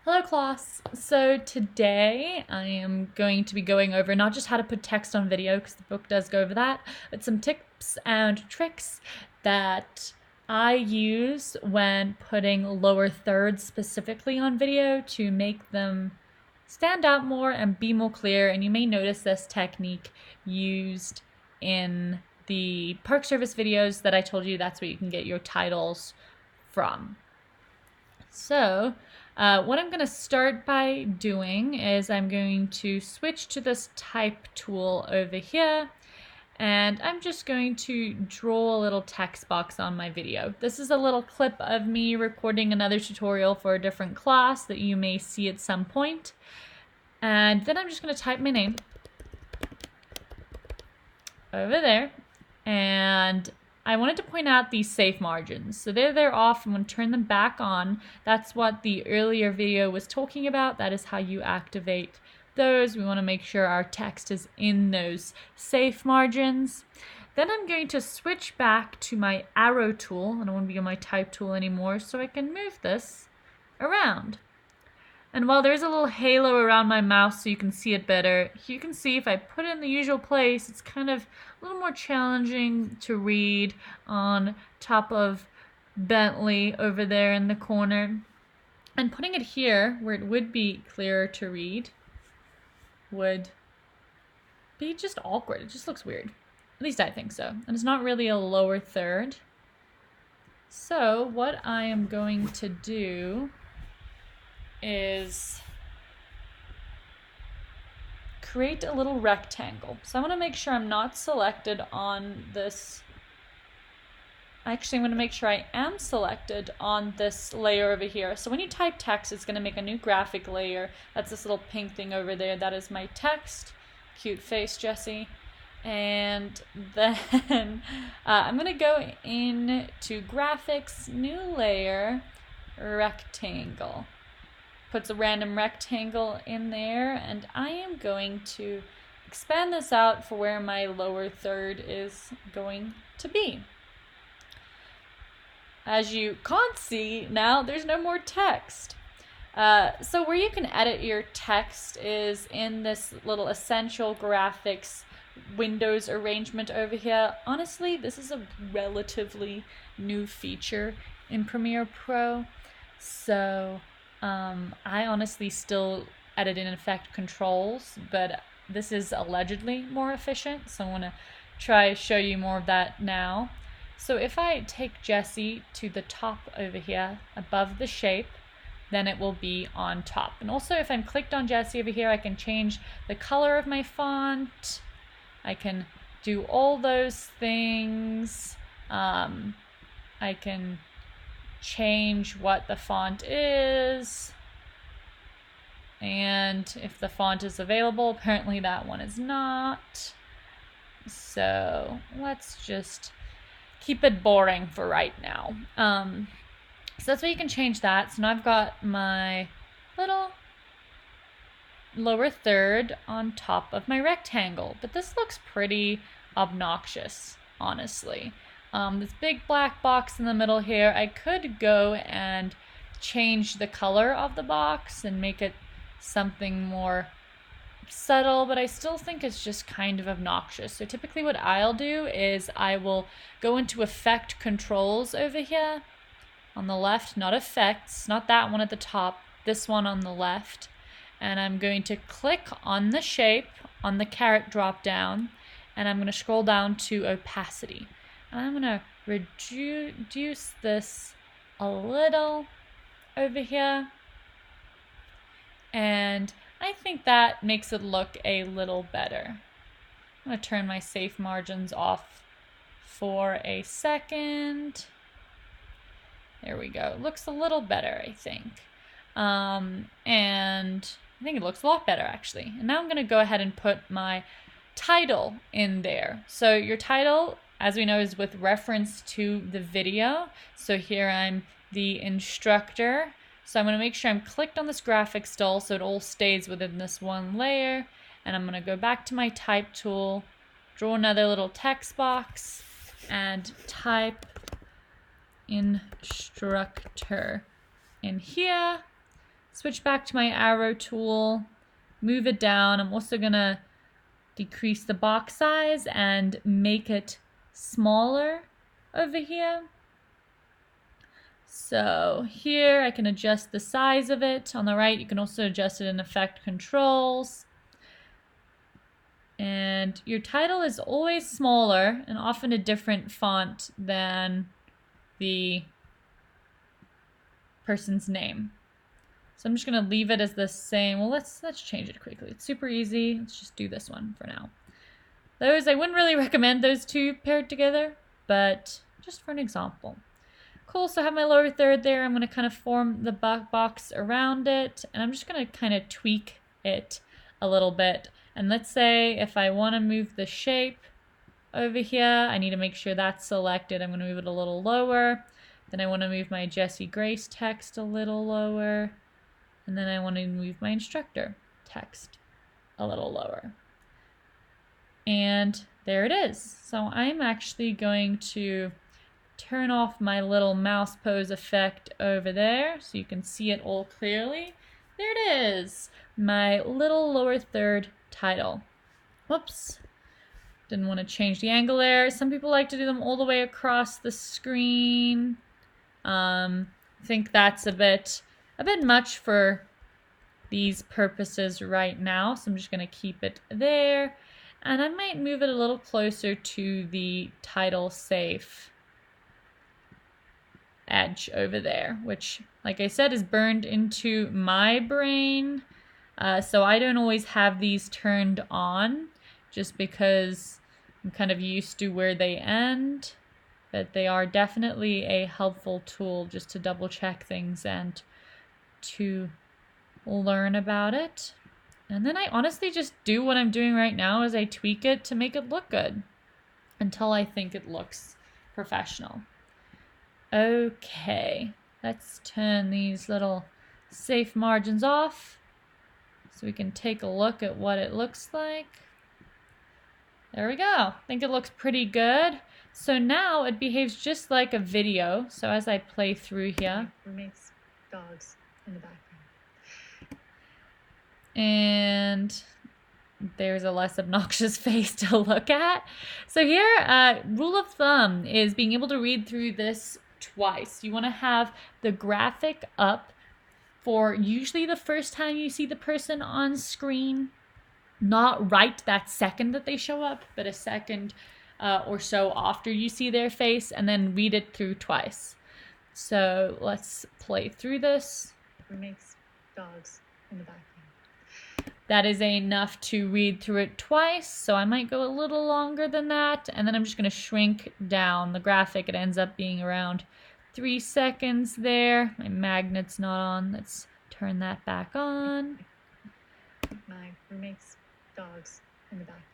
Hello class! So today I am going to be going over not just how to put text on video, because the book does go over that, but some tips and tricks that I use when putting lower thirds specifically on video to make them stand out more and be more clear. And you may notice this technique used in the Park Service videos that I told you that's where you can get your titles from. So what I'm going to start by doing is I'm going to switch to this type tool over here, and I'm just going to draw a little text box on my video. This is a little clip of me recording another tutorial for a different class that you may see at some point. And then I'm just going to type my name over there, and I wanted to point out these safe margins. So they're off. I'm going to turn them back on. That's what the earlier video was talking about. That is how you activate those. We want to make sure our text is in those safe margins. Then I'm going to switch back to my arrow tool. I don't want to be on my type tool anymore, so I can move this around. And while there's a little halo around my mouse so you can see it better, you can see if I put it in the usual place, it's kind of a little more challenging to read on top of Bentley over there in the corner. And putting it here, where it would be clearer to read, would be just awkward. It just looks weird. At least I think so. And it's not really a lower third. So what I am going to do is create a little rectangle. So I want to make sure I'm not selected on this. Actually, I'm going to make sure I am selected on this layer over here. So when you type text, it's going to make a new graphic layer. That's this little pink thing over there. That is my text. Cute face, Jessie. And then I'm going to go into graphics, new layer, rectangle. Puts a random rectangle in there, and I am going to expand this out for where my lower third is going to be. As you can't see now, there's no more text. So where you can edit your text is in this little essential graphics Windows arrangement over here. Honestly, this is a relatively new feature in Premiere Pro, so I honestly still edit in effect controls, but this is allegedly more efficient, so I want to try to show you more of that now. So if I take Jessie to the top over here above the shape, then it will be on top. And also if I'm clicked on Jessie over here, I can change the color of my font. I can do all those things. I can change what the font is, and if the font is available, apparently that one is not, so let's just keep it boring for right now. So that's why you can change that. So now I've got my little lower third on top of my rectangle, but this looks pretty obnoxious, honestly. This big black box in the middle here, I could go and change the color of the box and make it something more subtle, but I still think it's just kind of obnoxious. So typically what I'll do is I will go into effect controls over here on the left, not effects, not that one at the top, this one on the left, and I'm going to click on the shape on the caret drop down, and I'm going to scroll down to opacity. I'm going to reduce this a little over here, and I think that makes it look a little better. I'm going to turn my safe margins off for a second. There we go. It looks a little better, I think. And I think it looks a lot better, actually. And now I'm going to go ahead and put my title in there. So your title, as we know, is with reference to the video. So here I'm the instructor. So I'm going to make sure I'm clicked on this graphic still so it all stays within this one layer. And I'm going to go back to my type tool, draw another little text box, and type instructor in here. switch back to my arrow tool, move it down. I'm also going to decrease the box size and make it smaller over here. So here I can adjust the size of it. On the right, you can also adjust it in effect controls. And your title is always smaller and often a different font than the person's name. So I'm just going to leave it as the same. Well, let's change it quickly. It's super easy. Let's just do this one for now. Those, I wouldn't really recommend those two paired together, but just for an example. Cool, so I have my lower third there. I'm going to kind of form the box around it, and I'm just going to kind of tweak it a little bit. And let's say if I want to move the shape over here, I need to make sure that's selected. I'm going to move it a little lower. Then I want to move my Jessie Grace text a little lower. And then I want to move my instructor text a little lower. And there it is. So I'm actually going to turn off my little mouse pose effect over there so you can see it all clearly. There it is, my little lower third title. Whoops, didn't want to change the angle there. Some people like to do them all the way across the screen. I think that's a bit much for these purposes right now, so I'm just going to keep it there. And I might move it a little closer to the title safe edge over there, which, like I said, is burned into my brain. So I don't always have these turned on just because I'm kind of used to where they end. But they are definitely a helpful tool just to double check things and to learn about it. And then I honestly just do what I'm doing right now is I tweak it to make it look good until I think it looks professional. Okay, let's turn these little safe margins off so we can take a look at what it looks like. There we go. I think it looks pretty good. So now it behaves just like a video. So as I play through here. Roommates, dogs in the background. And there's a less obnoxious face to look at. So here, rule of thumb is being able to read through this twice. You want to have the graphic up for usually the first time you see the person on screen. Not right that second that they show up, but a second or so after you see their face, and then read it through twice. So let's play through this. Roommates, dogs in the background. That is enough to read through it twice, so I might go a little longer than that, and then I'm just going to shrink down the graphic. It ends up being around 3 seconds there. My magnet's not on. Let's turn that back on. My roommates, dogs in the background.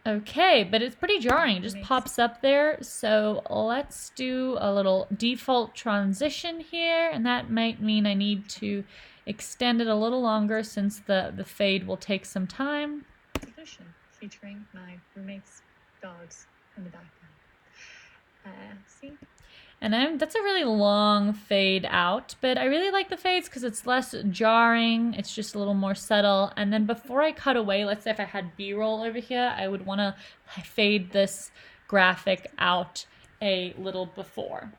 Okay, but it's pretty jarring. It just pops up there. So let's do a little default transition here, and that might mean I need to extend it a little longer since the fade will take some time. Solution featuring my roommates, dogs in the background. See? And that's a really long fade out, but I really like the fades because it's less jarring. It's just a little more subtle. And then before I cut away, let's say if I had B-roll over here, I would want to fade this graphic out a little before.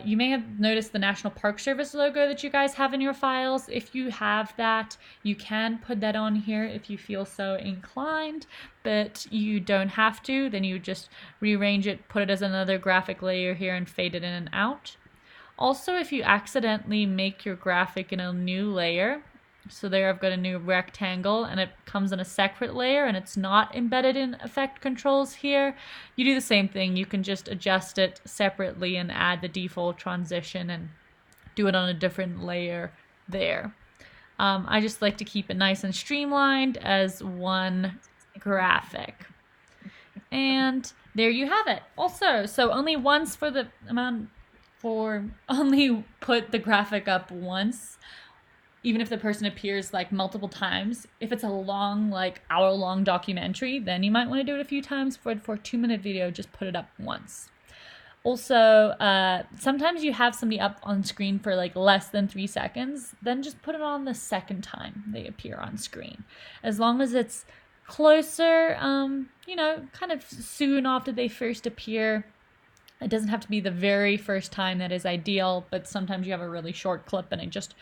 You may have noticed the National Park Service logo that you guys have in your files. If you have that, you can put that on here if you feel so inclined, but you don't have to. Then you just rearrange it, put it as another graphic layer here, and fade it in and out. Also, if you accidentally make your graphic in a new layer, so there I've got a new rectangle and it comes in a separate layer and it's not embedded in effect controls here, you do the same thing. You can just adjust it separately and add the default transition and do it on a different layer there. I just like to keep it nice and streamlined as one graphic. And there you have it. Also, so only once for the amount for only put the graphic up once. Even if the person appears like multiple times. If it's a long, like hour-long documentary, then you might want to do it a few times. For a 2-minute video, just put it up once. Also, sometimes you have somebody up on screen for like less than 3 seconds, then just put it on the second time they appear on screen. As long as it's closer, kind of soon after they first appear. It doesn't have to be the very first time that is ideal, but sometimes you have a really short clip and it just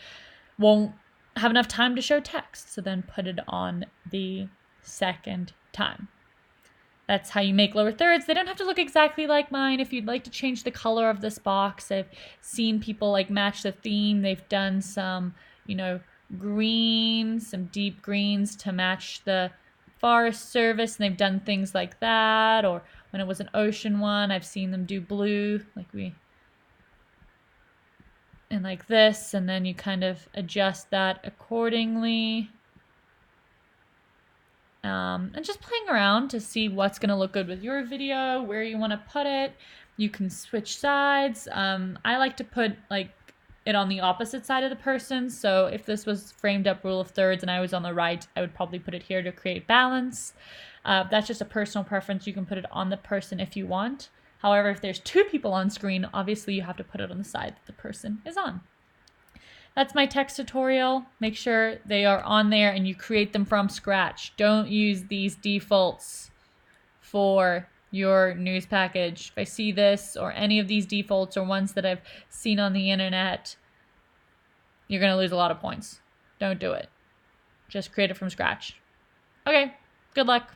won't have enough time to show text. So then put it on the second time. That's how you make lower thirds. They don't have to look exactly like mine. If you'd like to change the color of this box, I've seen people like match the theme. They've done some, greens, some deep greens to match the Forest Service, and they've done things like that. Or when it was an ocean one, I've seen them do blue, and like this, and then you kind of adjust that accordingly. And just playing around to see what's going to look good with your video, where you want to put it. You can switch sides. I like to put it on the opposite side of the person. So if this was framed up rule of thirds and I was on the right, I would probably put it here to create balance. That's just a personal preference. You can put it on the person if you want. However, if there's 2 people on screen, obviously you have to put it on the side that the person is on. That's my text tutorial. Make sure they are on there and you create them from scratch. Don't use these defaults for your news package. If I see this or any of these defaults or ones that I've seen on the internet, you're going to lose a lot of points. Don't do it. Just create it from scratch. Okay, good luck.